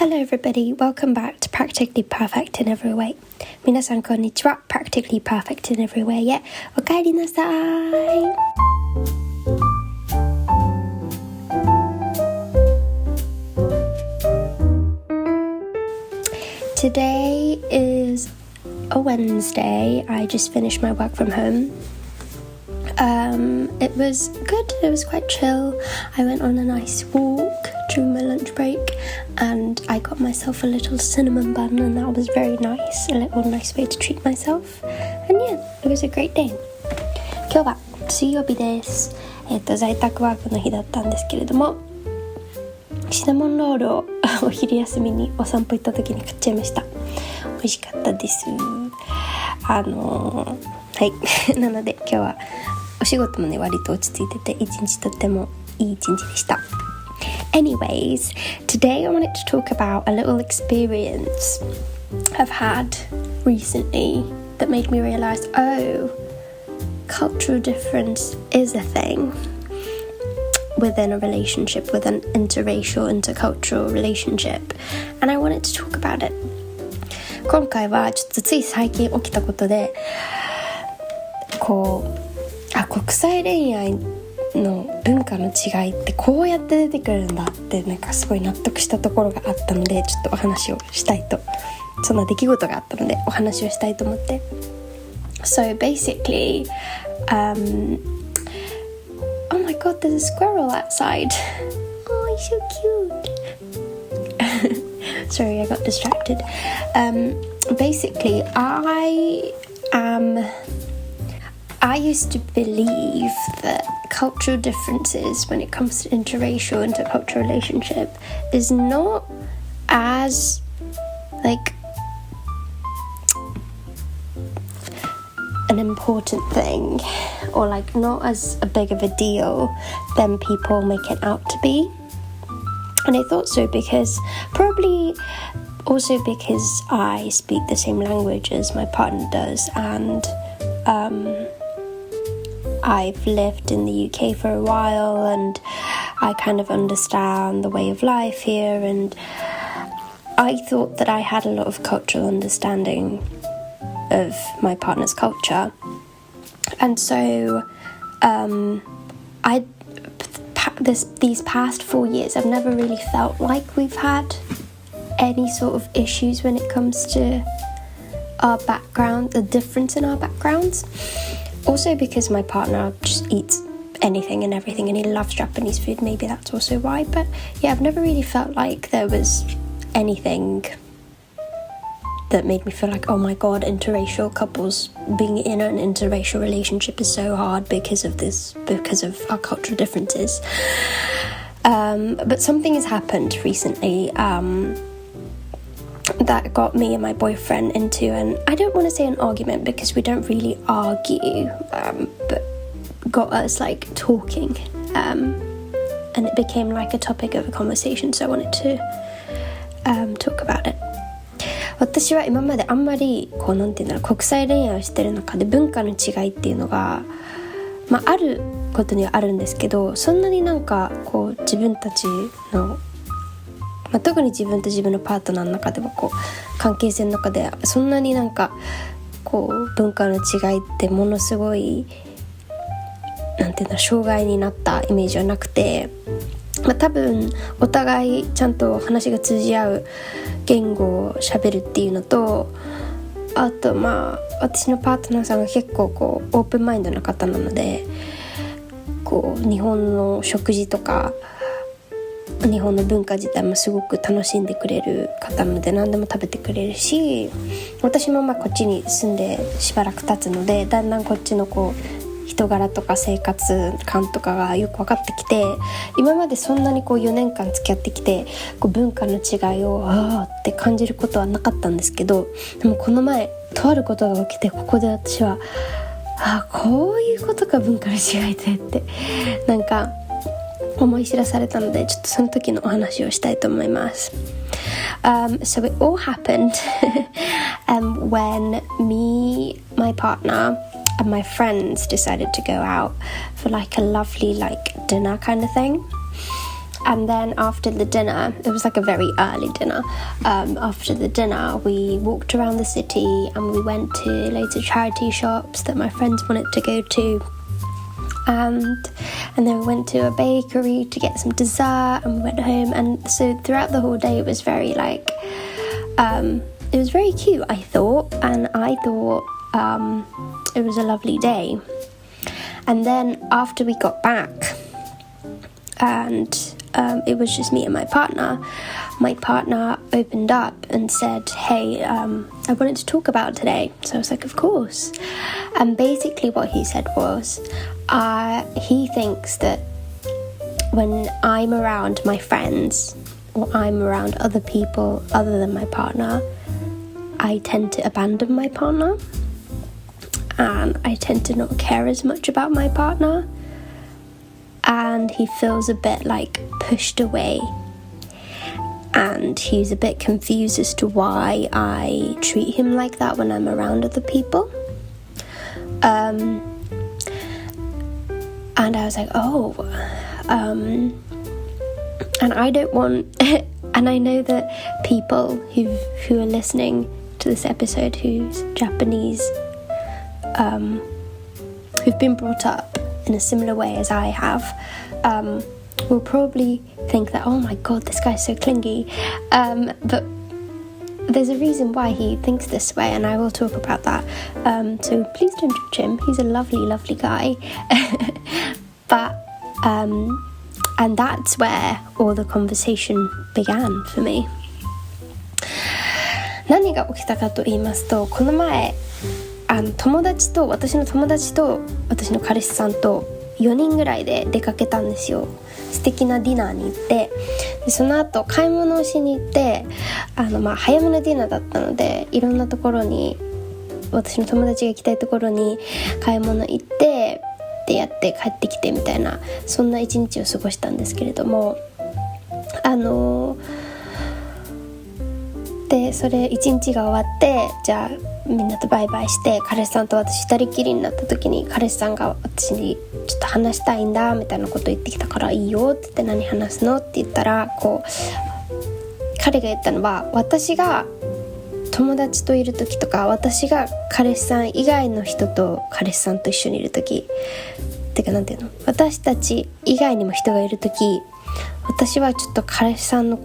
Hello everybody, welcome back to Practically Perfect in Every Way. 皆さんこんにちは。Practically Perfect in Every Way へお帰りなさい。Today is a Wednesday. I just finished my work from home. It was good. It was quite chill. I went on a nice walk during my lunch break and I got myself a little cinnamon bun and that was very nice. A little nice way to treat myself. And yeah, it was a great day. 今日は水曜日です。在宅ワークの日だったんですけれども、シナモンロールをお昼休みにお散歩行った時に買っちゃいました。美味しかったです。はいなので今日はお仕事もね割と落ち着いてて一日とってもいい一日でした。Anyways, today I wanted to talk about a little experience I've had recently that made me realize, oh, cultural difference is a thing within a relationship, with an interracial, intercultural relationship, and I wanted to talk about it. 今回はちょっとつい最近起きたことで国際恋愛の文化の違いってこうやって出てくるんだってなんかすごい納得したところがあったのでちょっとお話をしたいとそんな出来事があったのでお話をしたいと思って So basically oh my god there's a squirrel outside oh he's so cute sorry I got distracted basically I used to believe that cultural differences when it comes to interracial, intercultural relationship is not as like an important thing or like not as a big of a deal than people make it out to be. And I thought so because probably also because I speak the same language as my partner does and I've lived in the UK for a while and I kind of understand the way of life here and I thought that I had a lot of cultural understanding of my partner's culture and so these past 4 years I've never really felt like we've had any sort of issues when it comes to our background, the difference in our backgrounds. Also because my partner just eats anything and everything and he loves Japanese food, maybe that's also why. But yeah, I've never really felt like there was anything that made me feel like, oh my god, interracial couples being in an interracial relationship is so hard because of this, because of our cultural differences. But something has happened recently that got me and my boyfriend into an I don't want to say an argument because we don't really argue but got us like talking and it became like a topic of a conversation so I wanted to talk about it. 私は今まであんまりなんていうんだろう国際恋愛をしてる中で文化の違いっていうのがあることにはあるんですけどそんなになんか自分たちの特に自分と自分のパートナーの中では関係性の中でそんなになんか文化の違いってものすごいなんていうの障害になったイメージはなくて、多分お互いちゃんと話が通じ合う言語を喋るっていうのとあと私のパートナーさんが結構オープンマインドな方なので日本の食事とか日本の文化自体もすごく楽しんでくれる方なので何でも食べてくれるし私もこっちに住んでしばらく経つのでだんだんこっちの人柄とか生活感とかがよく分かってきて今までそんなに4年間付き合ってきて文化の違いをって感じることはなかったんですけどでもこの前とあることが起きてここで私はこういうことか文化の違いでってなんか思い知らされたのでちょっとその時のお話をしたいと思います。So it all happened when me, my partner and my friends decided to go out for like a lovely like dinner kind of thing. And then after the dinner, it was like a very early dinner. After the dinner, we walked around the city and we went to loads of charity shops that my friends wanted to go to. And then we went to a bakery to get some dessert, and we went home. And so throughout the whole day, it was very like, it was very cute, I thought. And I thought it was a lovely day. And then after we got back, and it was just me and my partner opened up and said, hey, I wanted to talk about today. So I was like, of course. And basically what he said was, he thinks that when I'm around my friends or I'm around other people other than my partner, I tend to abandon my partner, and I tend to not care as much about my partner, and he feels a bit like pushed away, and he's a bit confused as to why I treat him like that when I'm around other people. And I was like, and I don't want and I know that people who are listening to this episode who's Japanese, who've been brought up in a similar way as I have, will probably think that, oh my god, this guy's so clingy, but there's a reason why he thinks this way, and I will talk about that. So please don't judge him. He's a lovely, lovely guy. But and that's where all the conversation began for me. 何が起きたかと言いますと、この前私の友達と私の彼氏さんと4人ぐらいで出かけたんですよ。素敵なディナーに行って、でその後買い物をしに行って、早めのディナーだったので、いろんなところに、私の友達が行きたいところに買い物行ってでやって帰ってきてみたいな、そんな一日を過ごしたんですけれども、でそれ一日が終わって、じゃあみんなとバイバイして、彼氏さんと私二人きりになった時に、彼氏さんが私にちょっと話したいんだみたいなこと言ってきたから、いいよって言って、何話すのって言ったら、彼が言ったのは、私が友達といる時とか、私が彼氏さん以外の人と彼氏さんと一緒にいる時ってか、なんていうの、私たち以外にも人がいる時、私はちょっと彼氏さんの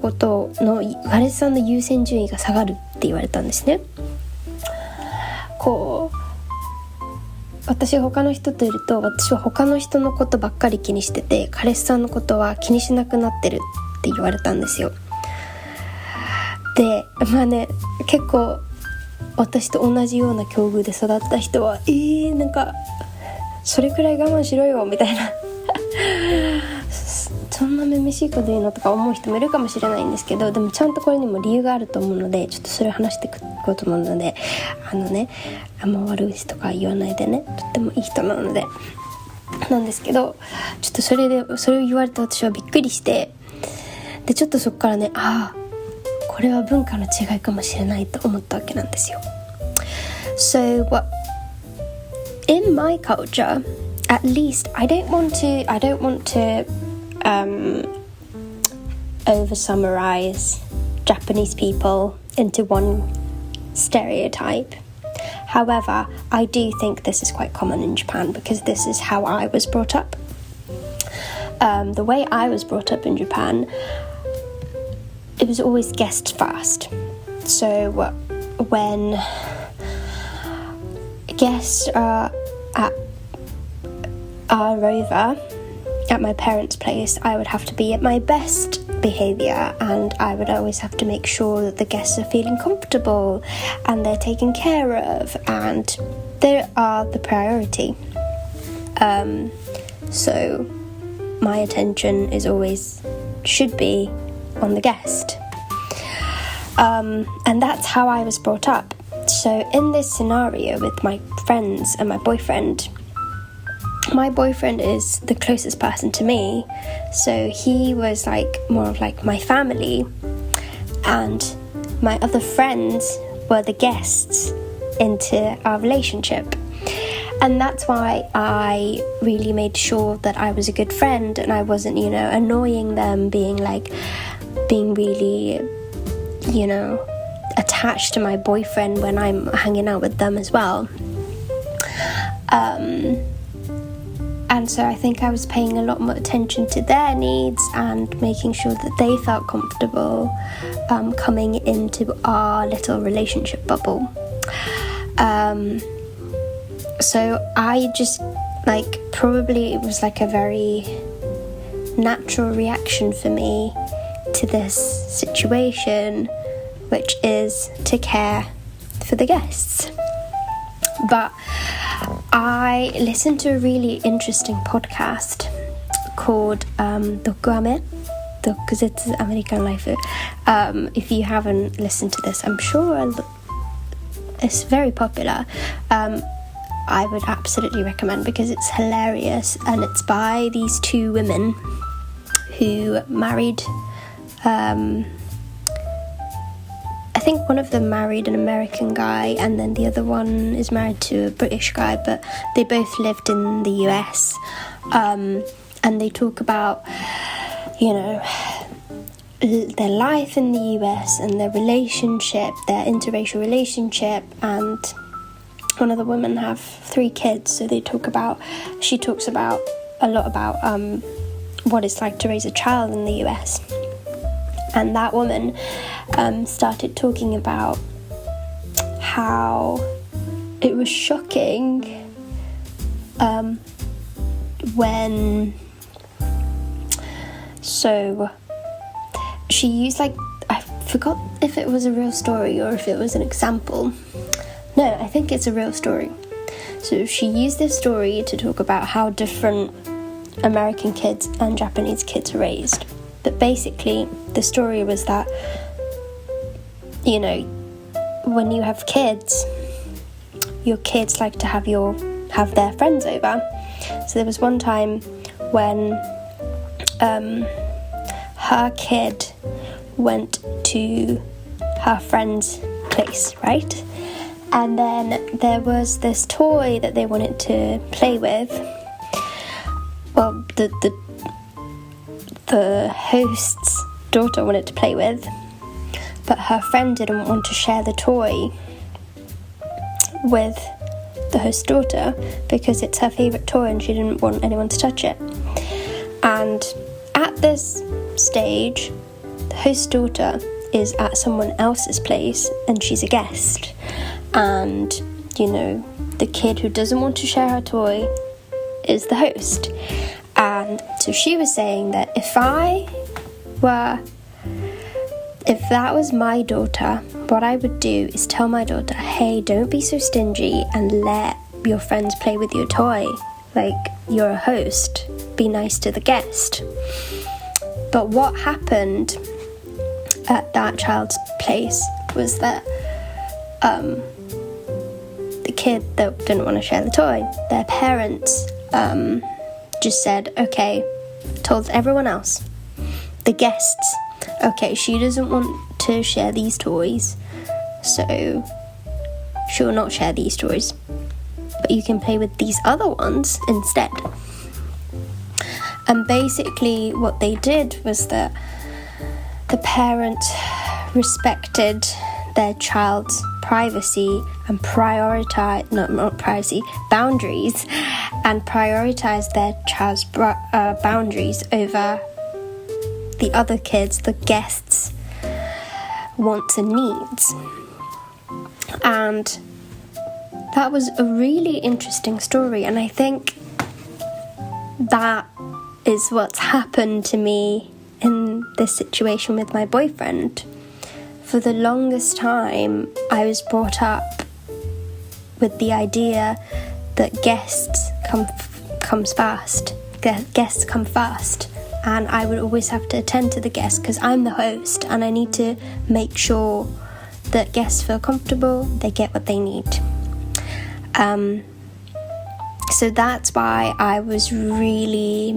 優先順位が下がるって言われたんですね。私が他の人といると、私は他の人のことばっかり気にしてて、彼氏さんのことは気にしなくなってるって言われたんですよ。で結構私と同じような境遇で育った人は、なんかそれくらい我慢しろよみたいなそんなめめしいこと言うのとか思う人もいるかもしれないんですけど、でもちゃんとこれにも理由があると思うので、ちょっとそれを話していこうと思うので、あんま悪口とか言わないでね、とってもいい人なのでなんですけど、ちょっとそれを言われて私はびっくりして、でちょっとそこからね、これは文化の違いかもしれないと思ったわけなんですよ。So in my culture, at least, I don't want to over summarize Japanese people into one stereotype. However, I do think this is quite common in Japan because this is how I was brought up. The way I was brought up in Japan, it was always guests first. So when guests are over at my parents' place, I would have to be at my best behaviour, and I would always have to make sure that the guests are feeling comfortable and they're taken care of and they are the priority. So my attention should be on the guest. And that's how I was brought up. So in this scenario with my friends and my boyfriend is the closest person to me, so he was more of my family, and my other friends were the guests into our relationship. And that's why I really made sure that I was a good friend and I wasn't, annoying them, being really, attached to my boyfriend when I'm hanging out with them as well. And so I think I was paying a lot more attention to their needs and making sure that they felt comfortable coming into our little relationship bubble. So I just, probably it was a very natural reaction for me to this situation, which is to care for the guests. But I listened to a really interesting podcast called 毒舌アメリカンライフ. If you haven't listened to this, I'm sure it's very popular. I would absolutely recommend because it's hilarious, and it's by these two women who married, I think one of them married an American guy and then the other one is married to a British guy, but they both lived in the US, and they talk about, their life in the US and their relationship, their interracial relationship, and one of the women have 3 kids, so she talks about a lot about what it's like to raise a child in the US. And that woman started talking about how it was shocking when she used I forgot if it was a real story or if it was an example. No, I think it's a real story. So she used this story to talk about how different American kids and Japanese kids are raised. But basically, the story was that, when you have kids, your kids like to have their friends over. So there was one time when her kid went to her friend's place, right? And then there was this toy that they wanted to play with. Well, the host's daughter wanted to play with, but her friend didn't want to share the toy with the host's daughter because it's her favourite toy and she didn't want anyone to touch it. And at this stage, the host's daughter is at someone else's place and she's a guest. And, the kid who doesn't want to share her toy is the host. And so she was saying that if that was my daughter, what I would do is tell my daughter, hey, don't be so stingy and let your friends play with your toy. You're a host. Be nice to the guest. But what happened at that child's place was that the kid that didn't want to share the toy, their parents just said, okay, told everyone else, the guests, okay, she doesn't want to share these toys, so she'll not share these toys, but you can play with these other ones instead. And basically what they did was that the parent respected their child's privacy and boundaries, and prioritized their child's boundaries over the other kids, the guests' wants and needs. And that was a really interesting story, and I think that is what's happened to me in this situation with my boyfriend. For the longest time, I was brought up with the idea that guests come first, and I would always have to attend to the guests because I'm the host and I need to make sure that guests feel comfortable, they get what they need. So that's why I was really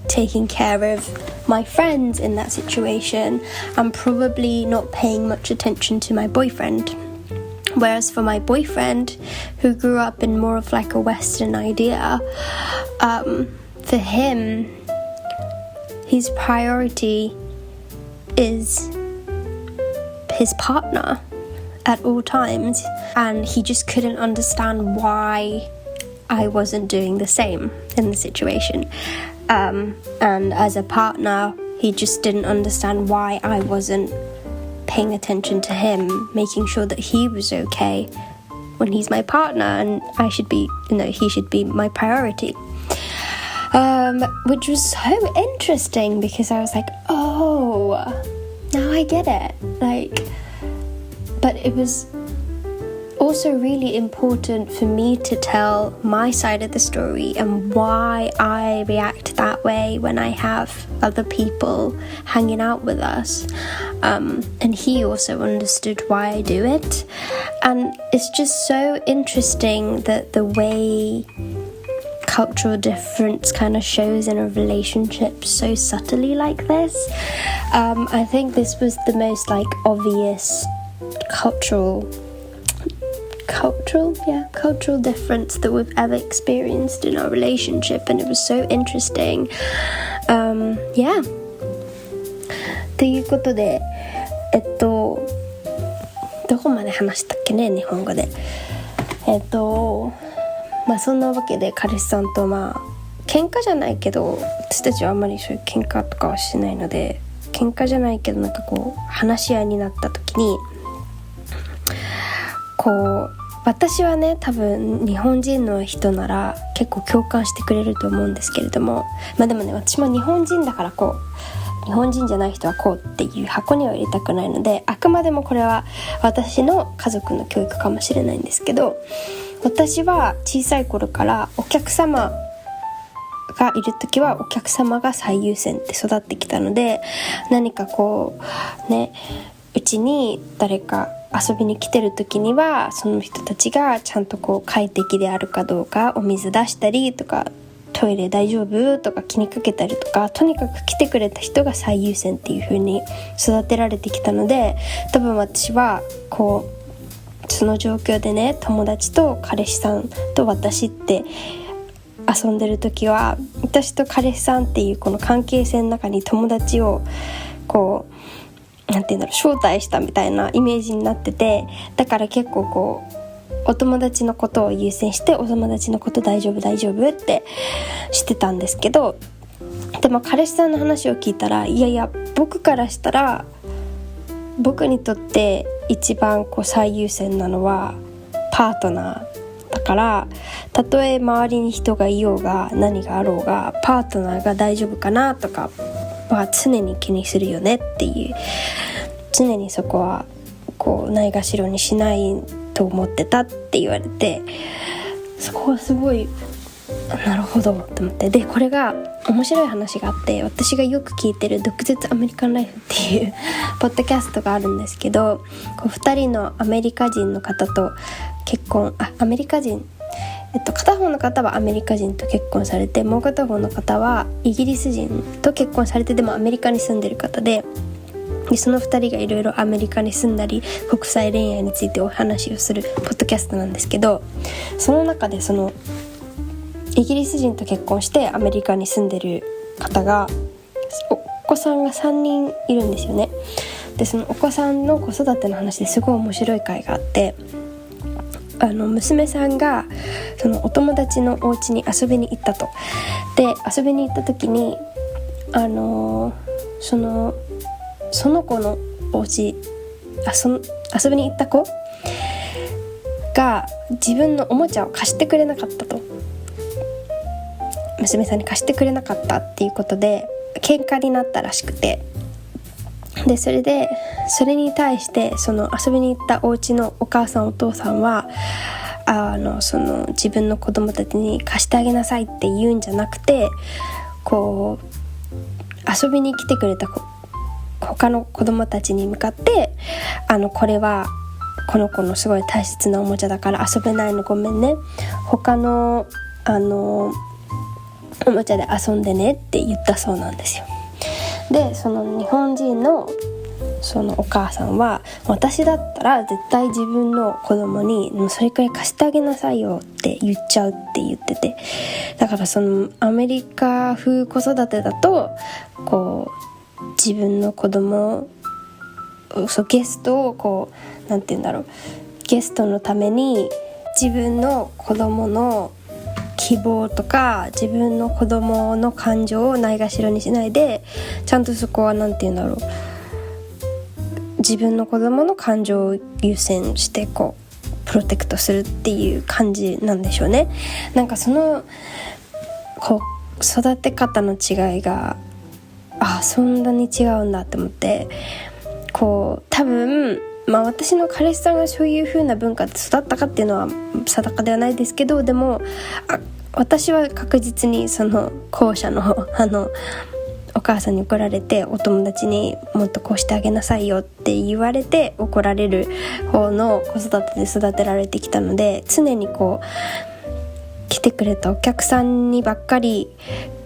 taking care of my friends in that situation and probably not paying much attention to my boyfriend. Whereas for my boyfriend, who grew up in more of like a Western idea, for him, his priority is his partner at all times, and he just couldn't understand why I wasn't doing the same in the situation. And as a partner, he just didn't understand why I wasn't paying attention to him, making sure that he was okay when he's my partner, and I should be, he should be my priority. Which was so interesting because I was like, oh, now I get it. But it was also really important for me to tell my side of the story and why I react that way when I have other people hanging out with us. And he also understood why I do it. And it's just so interesting that the way cultural difference kind of shows in a relationship so subtly like this. I think this was the most obvious cultural difference that we've ever experienced in our relationship, and it was so interesting. Yeah. ということで、どこまで話したっけね、日本語で。そんなわけで彼氏さんと喧嘩じゃないけど、私たちはあんまりそういう喧嘩とかはしないので、喧嘩じゃないけど話し合いになった時に私はね、多分日本人の人なら結構共感してくれると思うんですけれども、でもね、私も日本人だから日本人じゃない人はこうっていう箱には入れたくないので、あくまでもこれは私の家族の教育かもしれないんですけど、私は小さい頃からお客様がいる時はお客様が最優先って育ってきたので、何かうちに誰か遊びに来てる時にはその人たちがちゃんと快適であるかどうか、お水出したりとか、トイレ大丈夫とか気にかけたりとか、とにかく来てくれた人が最優先っていう風に育てられてきたので、多分私はその状況でね、友達と彼氏さんと私って遊んでる時は、私と彼氏さんっていうこの関係性の中に友達を招待したみたいなイメージになってて、だから結構お友達のことを優先して、お友達のこと大丈夫ってしてたんですけど、でも彼氏さんの話を聞いたら、いや僕からしたら僕にとって一番最優先なのはパートナーだから、たとえ周りに人がいようが何があろうが、パートナーが大丈夫かなとかは常に気にするよねっていう、常にそこはないがしろにしないと思ってたって言われて、そこはすごいなるほどと思って。でこれが面白い話があって、私がよく聞いてる毒舌アメリカンライフっていうポッドキャストがあるんですけど、2人のアメリカ人の方と結婚、アメリカ人、片方の方はアメリカ人と結婚されて、もう片方の方はイギリス人と結婚されて、でもアメリカに住んでる方で、その2人がいろいろアメリカに住んだり国際恋愛についてお話をするポッドキャストなんですけど、その中でイギリス人と結婚してアメリカに住んでる方がお子さんが3人いるんですよね。でそのお子さんの子育ての話ですごい面白い回があって、娘さんがそのお友達のお家に遊びに行ったと。で遊びに行った時にその子のお家遊びに行った子が自分のおもちゃを貸してくれなかったと、娘さんに貸してくれなかったっていうことで喧嘩になったらしくて、でそれに対してその遊びに行ったお家のお母さんお父さんは自分の子供たちに貸してあげなさいって言うんじゃなくて、遊びに来てくれた他の子供たちに向かって、これはこの子のすごい大切なおもちゃだから遊べないのごめんね、他のおもちゃで遊んでねって言ったそうなんですよ。でその日本人のそのお母さんは、私だったら絶対自分の子供にもうそれくらい貸してあげなさいよって言っちゃうって言ってて、だからそのアメリカ風子育てだとこう自分の子供、ゲストをこうなんて言うんだろう、ゲストのために自分の子供の希望とか自分の子供の感情をないがしろにしないで、ちゃんとそこはなんて言うんだろう、自分の子供の感情を優先してこうプロテクトするっていう感じなんでしょうね。なんかそのこう育て方の違いがそんなに違うんだって思って、こう多分私の彼氏さんがそういう風な文化で育ったかっていうのは定かではないですけど、でも私は確実にその後者のお母さんに怒られて、お友達にもっとこうしてあげなさいよって言われて怒られる方の子育てで育てられてきたので、常にこう来てくれたお客さんにばっかり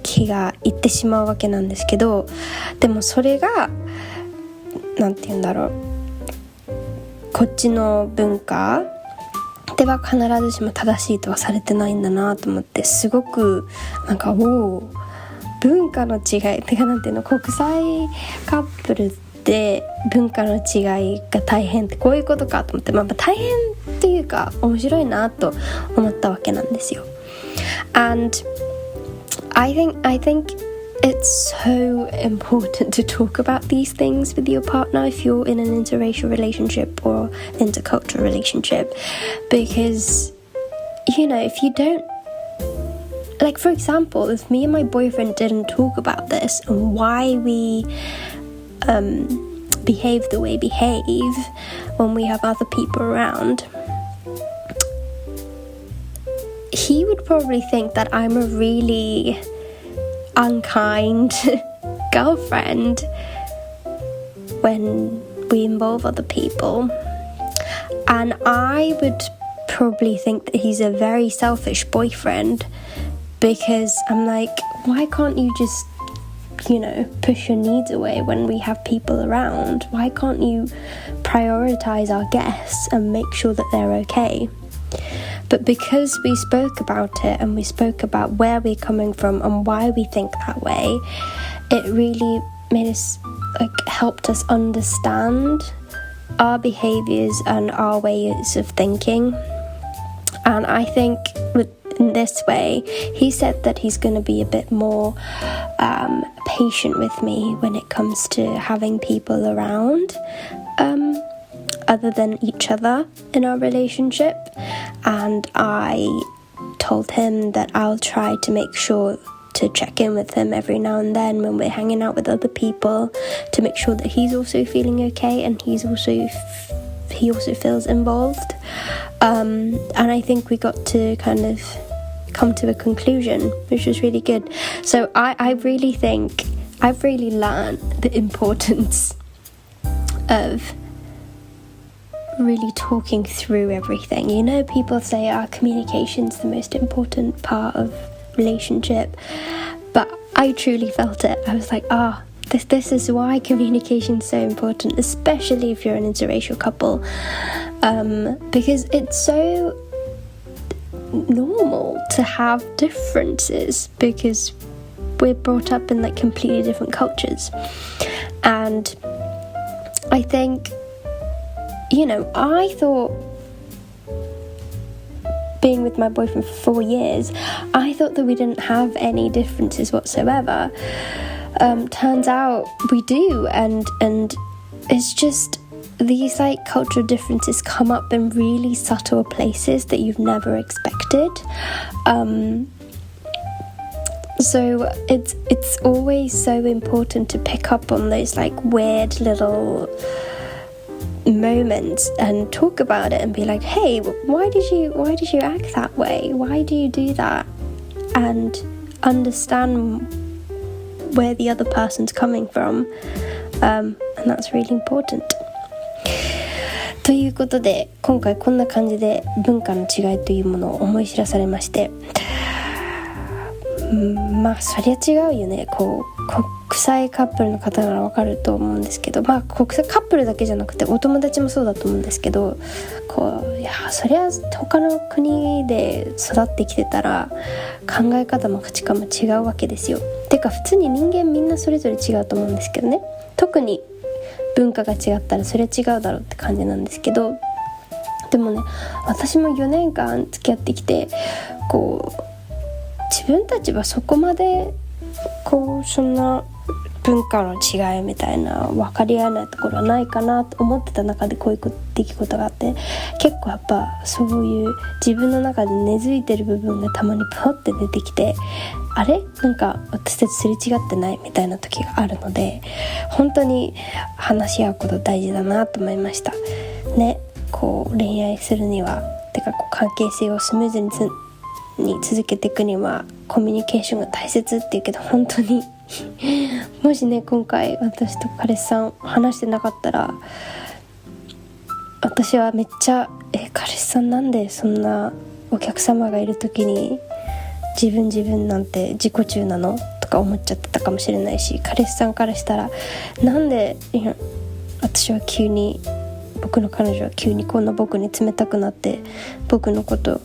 気がいってしまうわけなんですけど、でもそれがなんて言うんだろう、こっちの文化では必ずしも正しいとはされてないんだなと思って、すごくなんか文化の違いてか、なんていうの、国際カップルで文化の違いが大変ってこういうことかと思って、大変っていうか面白いなと思ったわけなんですよ。And I think it's so important to talk about these things with your partner if you're in an interracial relationship or intercultural relationship, because if you don't, like for example, if me and my boyfriend didn't talk about this and why we behave the way we behave when we have other people around, he would probably think that I'm a really unkind girlfriend when we involve other people, and I would probably think that he's a very selfish boyfriend, because I'm like, why can't you just push your needs away when we have people around? Why can't you prioritize our guests and make sure that they're okay? But because we spoke about it and we spoke about where we're coming from and why we think that way, it really made us helped us understand our behaviors and our ways of thinking. And I think in this way, he said that he's going to be a bit more patient with me when it comes to having people around other than each other in our relationship. And I told him that I'll try to make sure to check in with him every now and then when we're hanging out with other people, to make sure that he's also feeling okay and he also feels involved. And I think we got to kind of come to a conclusion, which was really good. So I really think I've really learned the importance of really talking through everything. People say communication's the most important part of relationship, but I truly felt it. I was like, this is why communication's so important, especially if you're an interracial couple, because it's so normal to have differences because we're brought up in completely different cultures. And I think I thought, being with my boyfriend for 4 years, I thought that we didn't have any differences whatsoever. Turns out we do, and it's just these cultural differences come up in really subtle places that you've never expected. So it's always so important to pick up on those weird little moments and talk about it and be like, hey, why did you act that way? Why do you do that? And understand where the other person's coming from, and that's really important. ということで、今回こんな感じで文化の違いというものを思い知らされまして、そりゃ違うよね。際カップルの方ならわかると思うんですけど、国際カップルだけじゃなくてお友達もそうだと思うんですけど、いやそりゃ他の国で育ってきてたら考え方も価値観も違うわけですよ。てか普通に人間みんなそれぞれ違うと思うんですけどね。特に文化が違ったらそれ違うだろうって感じなんですけど、でもね、私も4年間付き合ってきて自分たちはそこまでそんな文化の違いみたいな分かり合えないところはないかなと思ってた中でこういう出来事があって、結構やっぱそういう自分の中で根付いてる部分がたまにポって出てきて、あれなんか私たちすれ違ってないみたいな時があるので、本当に話し合うこと大事だなと思いましたね。恋愛するには関係性をスムーズに続けていくにはコミュニケーションが大切っていうけど、本当にもしね今回私と彼氏さん話してなかったら、私はめっちゃ彼氏さんなんでそんなお客様がいる時に自分なんて自己中なのとか思っちゃってたかもしれないし、彼氏さんからしたらなんで僕の彼女は急にこんな僕に冷たくなって僕のこと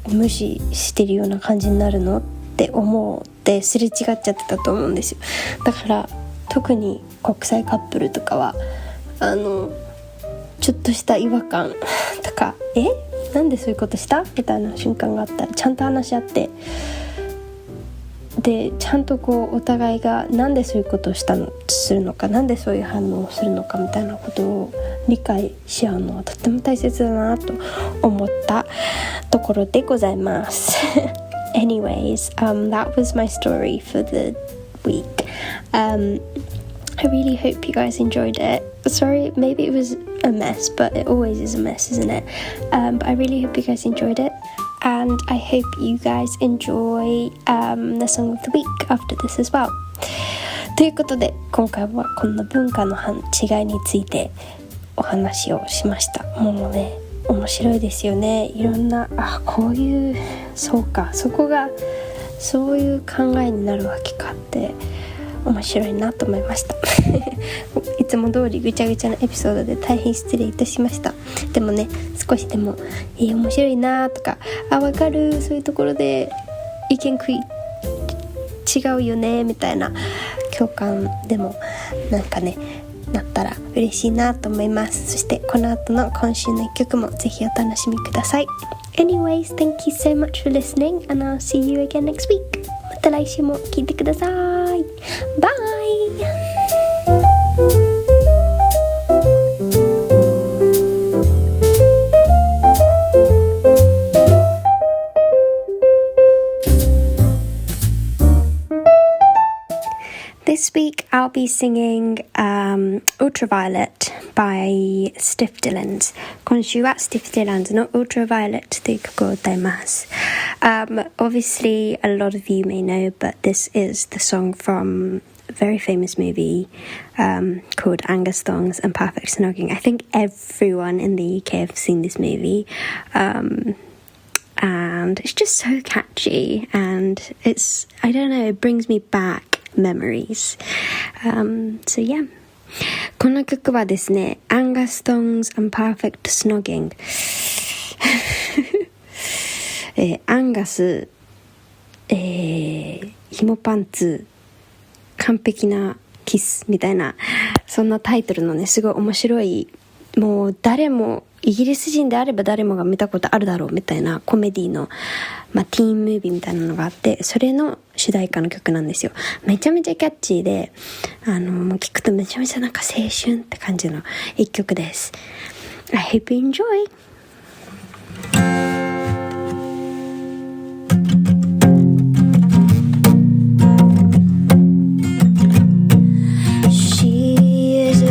無視してるような感じになるのって思ってすれ違っちゃってたと思うんですよ。だから特に国際カップルとかはちょっとした違和感とかなんでそういうことしたみたいな瞬間があったらちゃんと話し合って、でちゃんとお互いがなんでそういうことをするのか、なんでそういう反応をするのかみたいなことを理解し合うのはとっても大切だなと思ったところでございます。Anyways, that was my story for the week. I really hope you guys enjoyed it. Sorry, maybe it was a mess, but it always is a mess, isn't it? But I really hope you guys enjoyed it.And I hope you guys enjoy the song of the week after this as well. ということで今回はこんな文化の違いについてお話をしました。もうね面白いですよね。いろんなこういうそこがそういう考えになるわけかって面白いなと思いましたいつも通りぐちゃぐちゃなエピソードで大変失礼いたしました。でもね少しでも面白いなとかわかる、そういうところで意見違うよねみたいな共感でもなんかねなったら嬉しいなと思います。そしてこの後の今週の一曲もぜひお楽しみください。 Anyways, thank you so much for listening and I'll see you again next week. また来週も聞いてください。バイ。This week I'll be singing Ultraviolet by Stiff Dillons. 今週は Stiff Dillons の Ultraviolet という曲を歌います。Obviously a lot of you may know, but this is the song from a very famous movie called Angus Thongs and Perfect Snogging. I think everyone in the UK have seen this movie. And it's just so catchy and I don't know, it brings me back memories. So yeah. この曲はですね Angus Thongs and Perfect Snogging アンガス、紐パンツ完璧なキスみたいなそんなタイトルのねすごい面白い、もう誰もイギリス人であれば誰もが見たことあるだろうみたいなコメディの、ティーンムービーみたいなのがあって、それの主題歌の曲なんですよ。めちゃめちゃキャッチーでもう聞くとめちゃめちゃなんか青春って感じの一曲です。 I hope you enjoy. So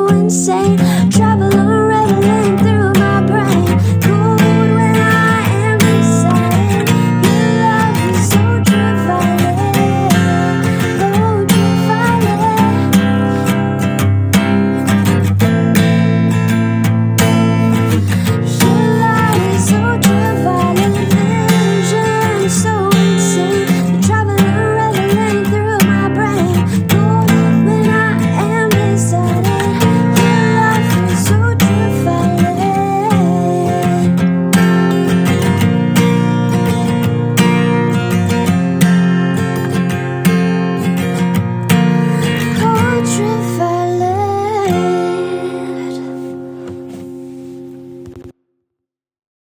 insane. Try